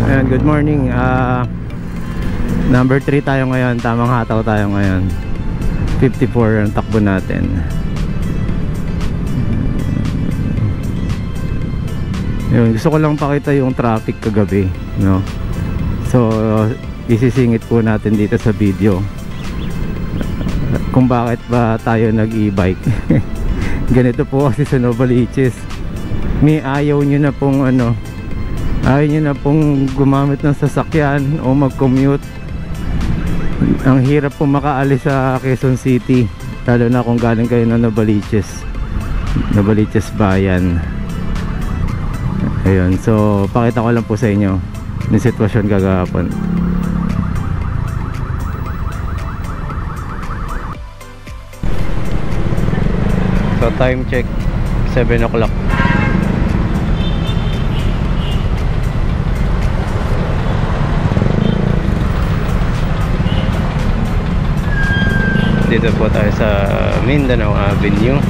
Ayan, good morning. Number 3 tayo ngayon. Tamang hataw tayo ngayon. 54 ang takbo natin. Yun, gusto ko lang pakita yung traffic kagabi, no? So isisingit po natin dito sa video kung bakit ba tayo nag-e-bike. Ganito po kasi sa Novaliches, ayaw nyo na pong ayaw nyo na pong gumamit ng sasakyan o mag-commute. Ang hirap po makaalis sa Quezon City, lalo na kung galing kayo ng Novaliches bayan. Ayun, so pakita ko lang po sa inyo yung sitwasyon kagahapon. So time check 7 o'clock. Dito po tayo sa Mindanao Avenue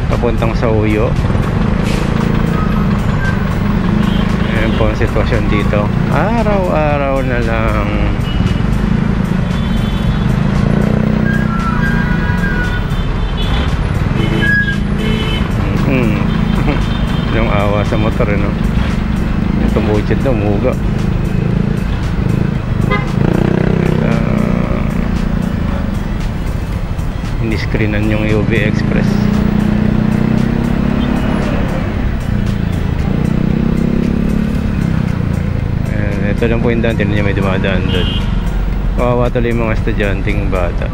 papuntang sa Uyo. Ayan po ang sitwasyon dito. Araw-araw na lang. Yung awa sa motor, no? Yung tumuchid na, umuga. Ini-screenan yung UV Express. Ito lang po yung daan, tinan niya may dumadaan doon. Kawawa tuloy yung mga estudyanteng bata.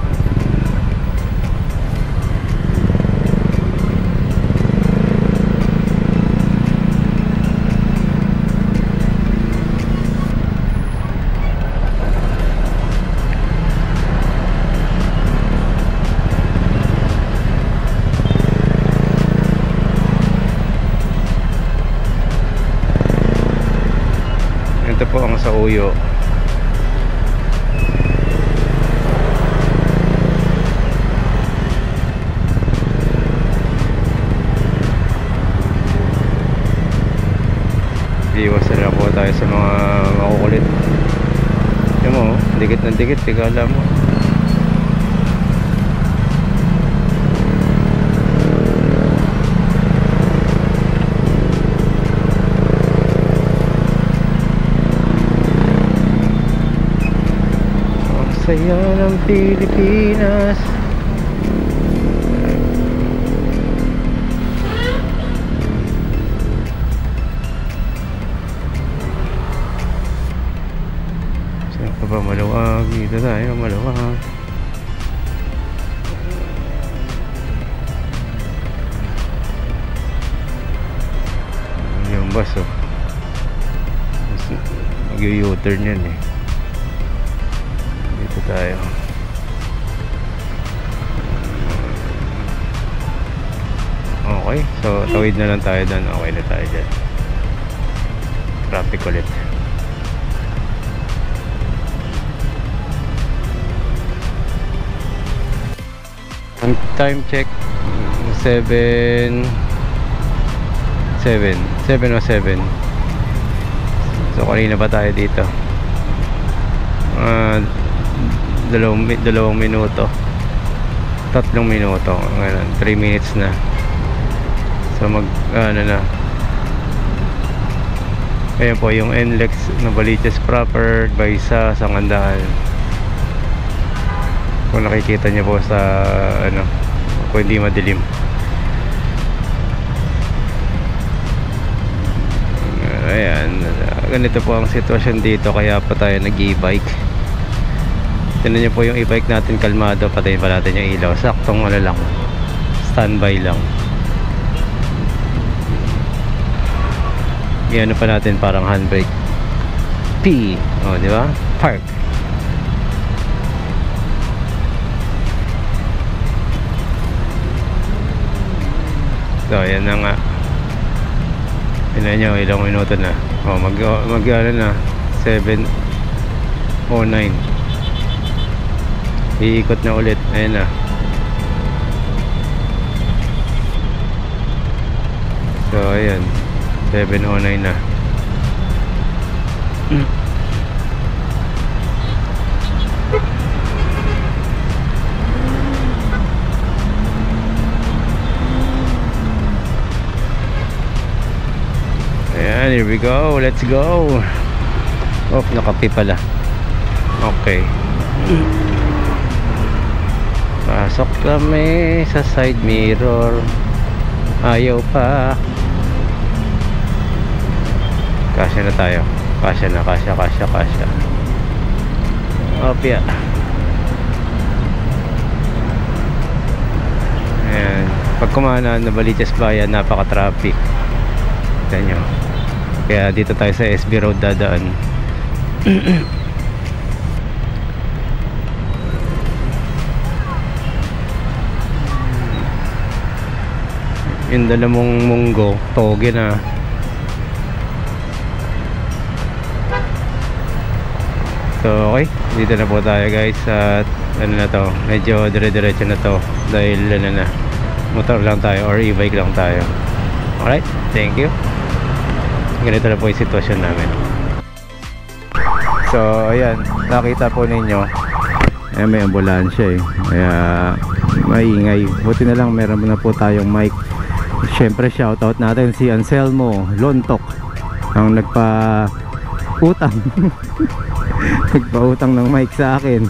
Ito po ang sa Uyo. Iwas na lang po tayo sa mga makukulit. Yan mo, dikit ng dikit, tigala mo. Saya ng Pilipinas. Saan pa ba maluwag? Dito tayo maluwag. Yung bus, oh. Mag-u-turn yan, eh. Dito tayo. Okay, so tawid na lang tayo doon. Okay na tayo dyan. Traffic ulit. Ang time check 7:07. So kanina pa tayo dito. Dalawang minuto, 3 minuto, ngayon 3 minutes na. So na ayan po yung NLEX Novaliches proper, Baysa, Sangandaan. Kung nakikita nyo po sa kung hindi madilim. Ayan, ganito po ang sitwasyon dito, kaya pa tayo nag-e-bike. Tignan nyo po yung e-bike natin, kalmado. Patayin pa natin yung ilaw. Saktong lang, standby lang. Iyan pa natin parang handbrake. P, oh, di ba? Park. So ayan na nga. Tignan nyo, ilang minuto na. Oh, mag na 7:09. Iikot na ulit. Ayan na. So ayan, 7:09 na. Ayan, here we go, let's go. Oh, nakapi pala. Okay. Pasok kami sa side mirror. Ayaw pa. Kasya na tayo. Kasya na, kasya. Opya. Ayan. Pag kumanan na Novaliches Bayan, napaka-traffic. Tignan nyo. Kaya dito tayo sa SB Road dadaan. Yung dalamong munggo, toge na. So okay, dito na po tayo guys. At ano na to, medyo dire-diretso na to. Dahil ano na, motor lang tayo or e-bike lang tayo. Alright, thank you. Ganito na po yung sitwasyon namin. So ayan, nakita po ninyo may ambulansya kaya maingay. Buti na lang meron na po tayong mic. Siyempre shoutout natin si Anselmo Lontok, ang nagpa-utang nagpa-utang ng mic sa akin.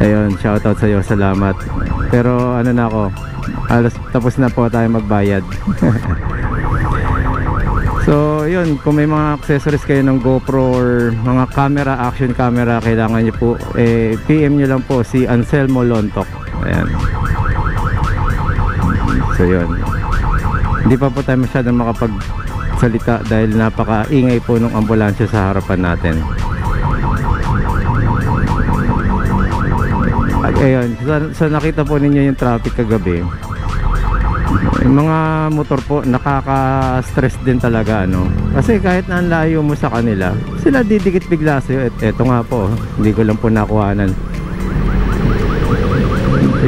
Ayun, shoutout sa iyo, salamat. Pero ano na ako, alas tapos na po tayo magbayad. So yun, kung may mga accessories kayo ng GoPro or mga camera, action camera, kailangan nyo po PM nyo lang po si Anselmo Lontok. Ayan. So yun, hindi pa po tayo masyadong makapagsalita dahil napaka-ingay po ng ambulansya sa harapan natin. At ayun, sa nakita po ninyo yung traffic kagabi, yung mga motor po nakaka-stress din talaga, ano, kasi kahit na ang layo mo sa kanila, sila didikit bigla sa'yo. At eto nga po, hindi ko lang po nakuhanan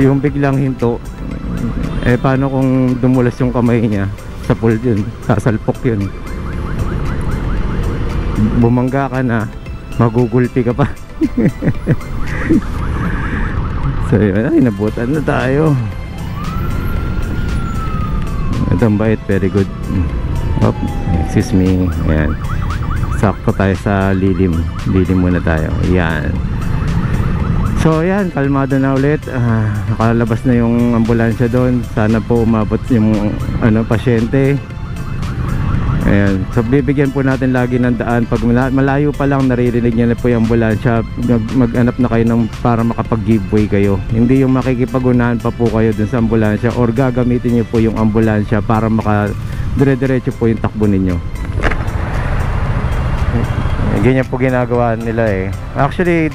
yung biglang hinto. Paano kung dumulas yung kamay niya sa pool, yun, sasalpok yun. Bumangga ka na, magugulpi ka pa. So yun, ay nabutan na tayo. Ito ang bait, very good. Op, excuse me. Ayan, sakto tayo sa lilim. Lilim muna tayo, ayan. So ayan, kalmado na ulit. Nakalabas na yung ambulansya doon. Sana po umabot yung pasyente. Ayan. So bibigyan po natin lagi ng daan. Pag malayo pa lang naririnig niya na po yung ambulansya, mag-anap na kayo para makapag-giveaway kayo. Hindi yung makikipag-unahan pa po kayo dun sa ambulansya or gagamitin niyo po yung ambulansya para dire-diretso po yung takbo ninyo. Ganyan po ginagawa nila Actually,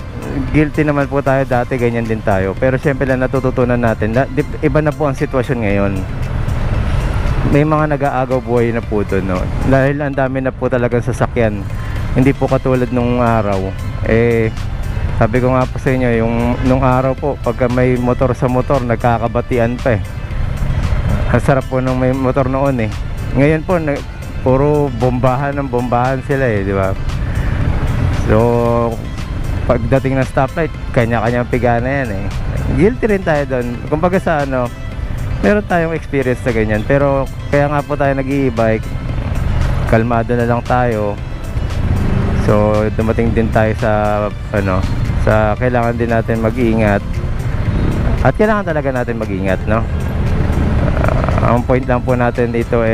guilty naman po tayo dati, ganyan din tayo. Pero syempre lang natututunan natin, iba na po ang sitwasyon ngayon. May mga nag-aagaw buhay na po doon, no? Dahil ang dami na po talagang sasakyan. Hindi po katulad nung araw. Sabi ko nga po sa inyo, nung araw po, pagka may motor sa motor, nagkakabatian pa Ang sarap po nung may motor noon Ngayon po, puro bombahan ng bombahan sila di ba? So pagdating ng stoplight, kanya-kanyang pigana yan Guilty rin tayo doon. Kumbaga sa meron tayong experience na ganyan. Pero kaya nga po tayo nag-i-bike, kalmado na lang tayo. So dumating din tayo sa sa kailangan din natin mag-iingat. At kailangan talaga natin mag-iingat, no? Ang point lang po natin dito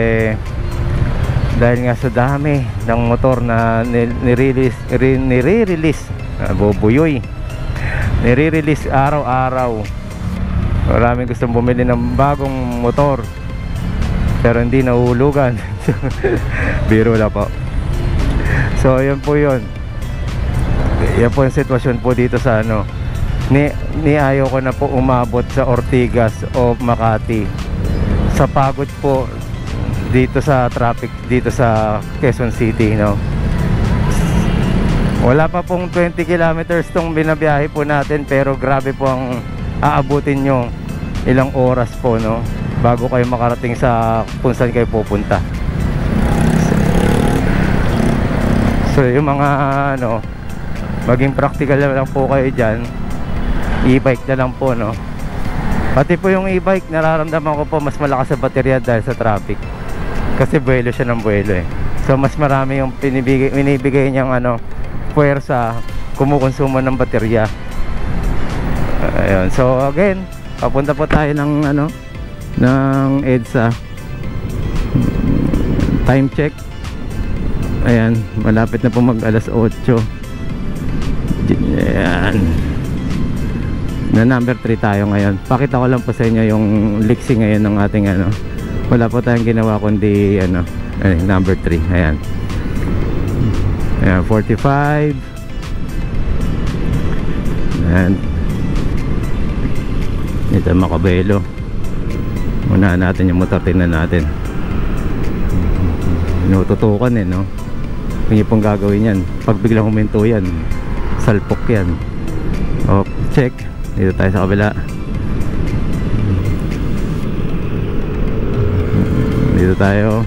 dahil nga sa dami ng motor na nire-release bobuyoy, nire-release araw-araw. Maraming gustong bumili ng bagong motor pero hindi nahuhulugan. Biro lang po. So yun po yun. Yan po yung sitwasyon po dito sa ni ayaw ko na po umabot sa Ortigas o Makati. Sa pagod po dito sa traffic dito sa Quezon City, no? Wala pa pong 20 kilometers tong binabiyahe po natin, pero grabe po ang aabutin nyo. Ilang oras po, no? Bago kayo makarating sa kung saan kayo pupunta. So yung mga ano, maging practical na lang po kayo dyan, e-bike na lang po, no. Pati po yung e-bike, nararamdaman ko po mas malakas sa baterya dahil sa traffic, kasi buwelo siya ng buwelo eh. So mas marami yung binibigay niyang ano, puwersa, kumukonsumo ng baterya. Ayun. So again, papunta po tayo ng ano, ng EDSA. Time check, ayan, malapit na po mag alas 8. Ayan, na number 3 tayo ngayon. Pakita ko lang po sa inyo yung liksi ngayon ng ating ano, wala po tayong ginawa kundi ano, number 3. Ayan, ayan, 45. Ayan, ito Macabelo. Unahan natin yung motor, tingnan natin. Inututukan eh, no? Kung yung pong gagawin yan, pag biglang huminto yan, salpok yan. O, check. Dito tayo sa kabila. Dito tayo.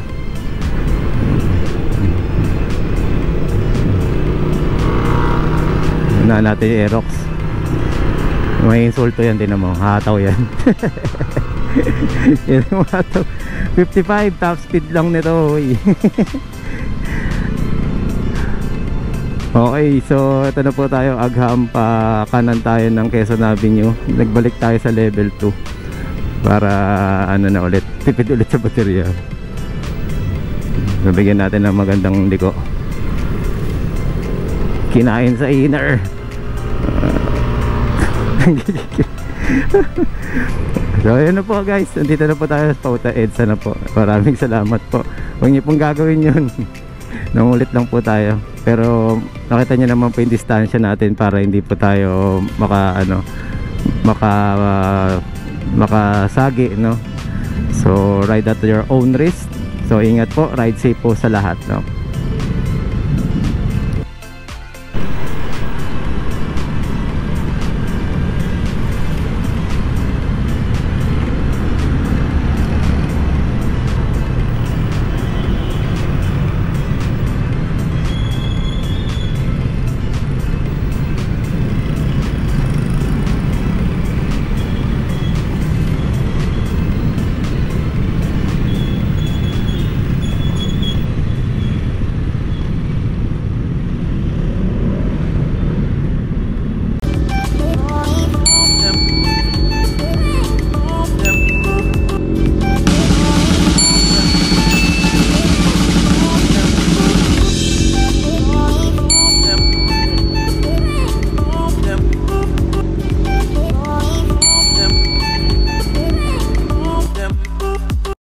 Unahan natin yung Aerox. May insulto yan, tinan mo, hataw yan. Yan yung hataw. 55 top speed lang nito. Okay, so ito na po tayo, Agham, pa kanan tayo ng Quezon Avenue. Nagbalik tayo sa level 2 para ano na ulit, tipid ulit sa baterya. Nabigyan natin ng magandang liko. Kinain sa inner. So ayun na po guys, nandito na po tayo sa Pauta EDSA na po. Maraming salamat po. Huwag niyo pong gagawin yun. Nangulit lang po tayo. Pero nakita niyo naman po yung distansya natin para hindi po tayo makasagi, no? So ride at your own risk. So ingat po, ride safe po sa lahat, no?